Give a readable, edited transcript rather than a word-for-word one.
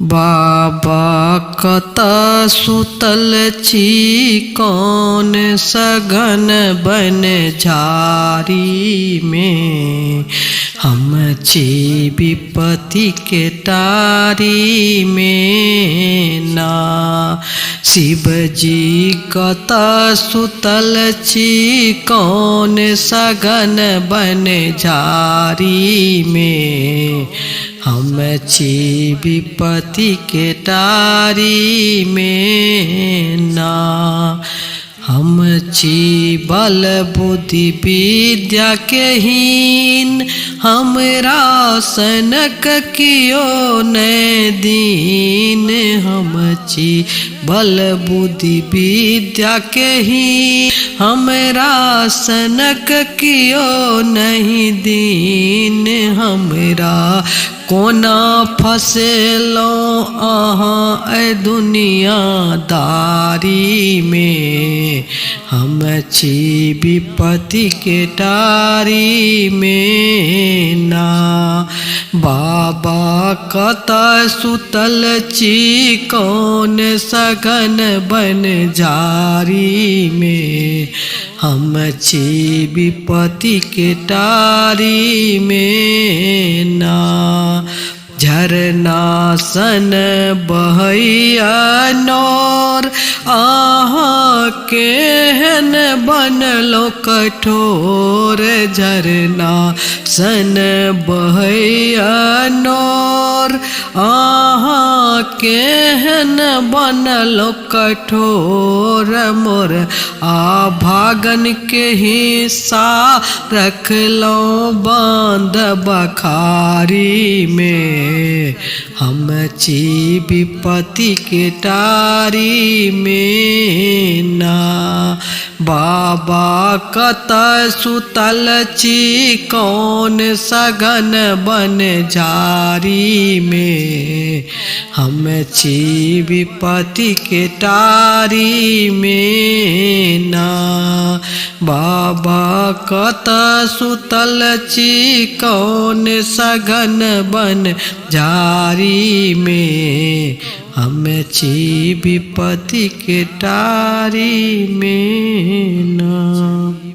बाबा कता सुतल छी कौन सघन बन झारी में। हम छी विपत्ति के टारी में ना। शिव जी कता सुतल छी कौन सघन बन झारी में। हम छी विपत्ति के टारी में ना। हम छी बल बुद्धि विद्या के हीन। हमरा सनक कियो न दीन। हम छी बल बुद्धि विद्या के हीन। हमरा सनक कियो नहीं दीन। हमरा कोना फसेलो अहाँ ए दुनियादारी में। हम छी विपत्ति के टारी में ना। बाबा कता सुतल छी कौन सघन बन झारी में। हम छी विपत्ति के टारी में ना। झरना सन बहैया नौर आहाँ केहन बनलो कठोर। झरना सन बहैया नौर आहाँ केहन बनलो कठोर। मोर आभागन के हिस्सा रखलो बांध बखारी में। हम छी विपत्ति के टारी में ना। बाबा कता सुतल छी कौन सघन बन झारी में। हम छी विपत्ति के टारी में ना। बाबा कता सुतल छी कौन सघन बन झारी में। हम छी विपत्ति के टारी में ना।